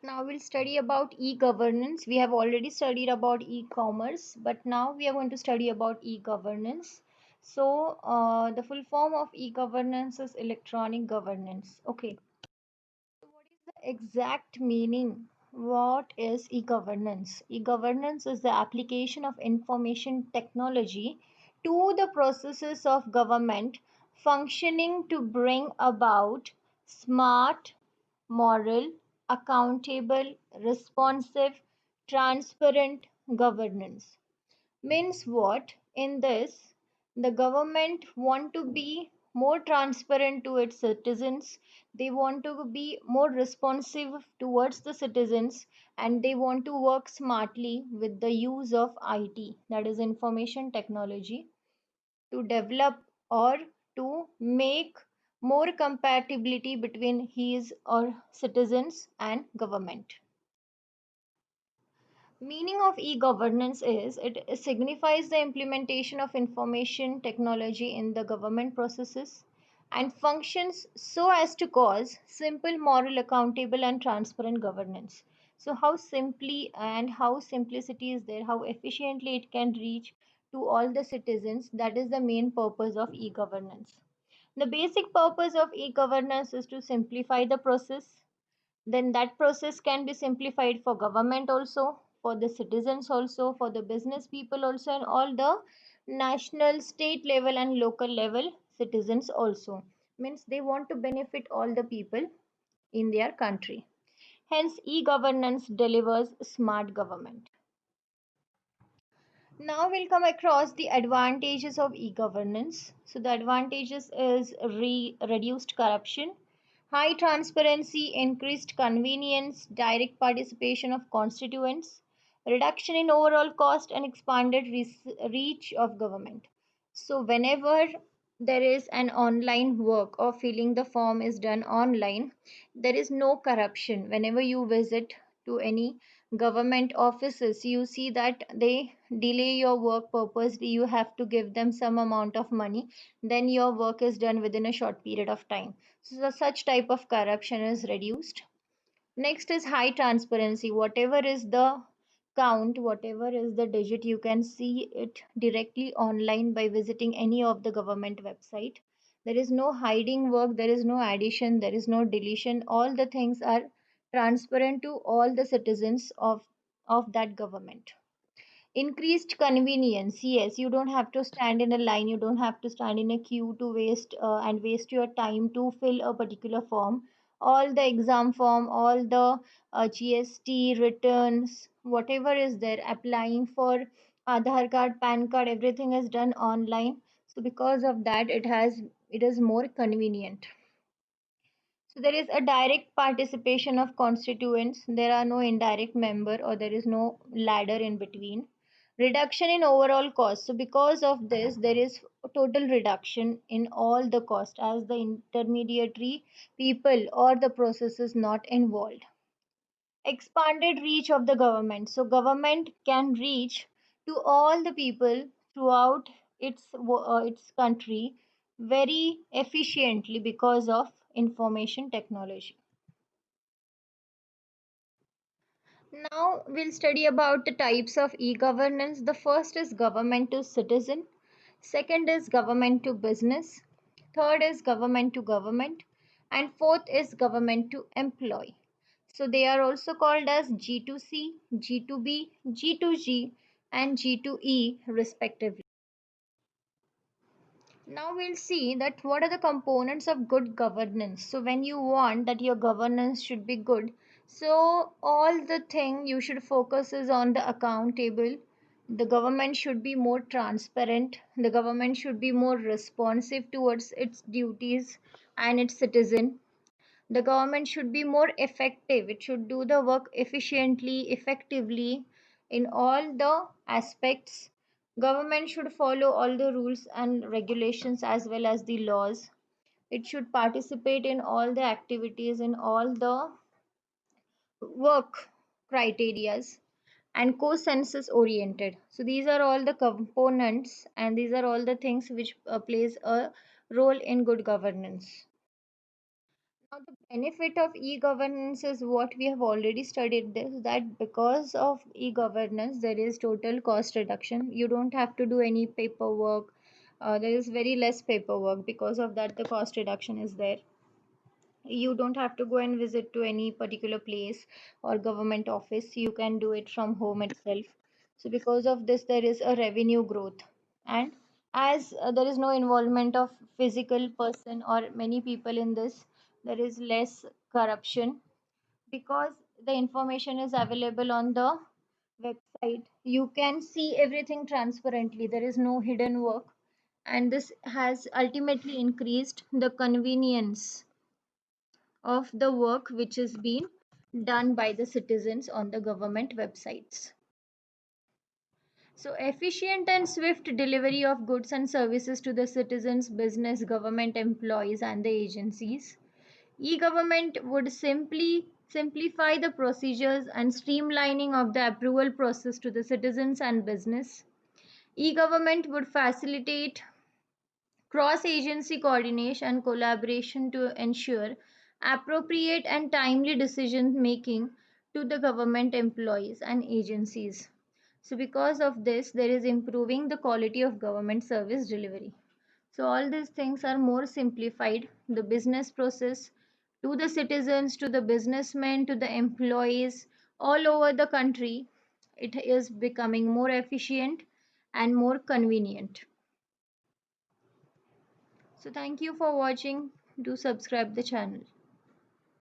Now we'll study about e-governance. We have already studied about e-commerce, but now we are going to study about e-governance. The full form of e-governance is electronic governance. Okay. So what is the exact meaning? What is e-governance? E-governance is the application of information technology to the processes of government functioning to bring about smart, moral, accountable, responsive, transparent governance. Means what? In this, the government want to be more transparent to its citizens. They want to be more responsive towards the citizens, and they want to work smartly with the use of IT, that is information technology, to develop or to make more compatibility between his or citizens and government. Meaning of e-governance is it signifies the implementation of information technology in the government processes and functions so as to cause simple, moral, accountable and transparent governance. So how simply and how simplicity is there, how efficiently it can reach to all the citizens, that is the main purpose of e-governance. The basic purpose of e-governance is to simplify the process, then that process can be simplified for government also, for the citizens also, for the business people also, and all the national, state level and local level citizens also. Means they want to benefit all the people in their country. Hence e-governance delivers smart government. Now we'll come across the advantages of e-governance. So the advantages is reduced corruption, high transparency, increased convenience, direct participation of constituents, reduction in overall cost and expanded reach of government. So whenever there is an online work or filling the form is done online, there is no corruption. Whenever you visit to any government offices, you see that they delay your work purposely. You have to give them some amount of money, then your work is done within a short period of time. So such type of corruption is reduced. Next is high transparency. Whatever is the count, whatever is the digit, you can see it directly online by visiting any of the government website. There is no hiding work, there is no addition, there is no deletion. All the things are transparent to all the citizens of that government. Increased convenience. Yes, you don't have to stand in a line, you don't have to stand in a queue to waste your time to fill a particular form. All the exam form, all the GST returns, whatever is there, applying for Aadhaar card, PAN card, everything is done online. So because of that, it is more convenient. So there is a direct participation of constituents. There are no indirect member or there is no ladder in between. Reduction in overall cost. So because of this, there is a total reduction in all the cost as the intermediary people or the process is not involved. Expanded reach of the government. So government can reach to all the people throughout its country very efficiently because of information technology. Now we'll study about the types of e-governance. The first is government to citizen, second is government to business, third is government to government, and fourth is government to employee. So they are also called as G2C, G2B, G2G, and G2E respectively. Now we'll see that what are the components of good governance. So when you want that your governance should be good, so all the thing you should focus is on the accountable. The government should be more transparent. The government should be more responsive towards its duties and its citizen. The government should be more effective. It should do the work efficiently, effectively in all the aspects. Government should follow all the rules and regulations as well as the laws. It should participate in all the activities, in all the work criterias, and consensus oriented. So these are all the components and these are all the things which plays a role in good governance. Now, the benefit of e-governance is what we have already studied this, that because of e-governance, there is total cost reduction. You don't have to do any paperwork. There is very less paperwork. Because of that, the cost reduction is there. You don't have to go and visit to any particular place or government office. You can do it from home itself. So because of this, there is a revenue growth. And as there is no involvement of physical person or many people in this, there is less corruption because the information is available on the website. You can see everything transparently. There is no hidden work, and this has ultimately increased the convenience of the work which is being done by the citizens on the government websites. So, efficient and swift delivery of goods and services to the citizens, business, government employees, and the agencies. E government would simply simplify the procedures and streamlining of the approval process to the citizens and business. E government would facilitate cross agency coordination and collaboration to ensure appropriate and timely decision making to the government employees and agencies. So, because of this, there is improving the quality of government service delivery. So, all these things are more simplified. The business process to the citizens, to the businessmen, to the employees all over the country, it is becoming more efficient and more convenient. So thank you for watching. Do subscribe the channel.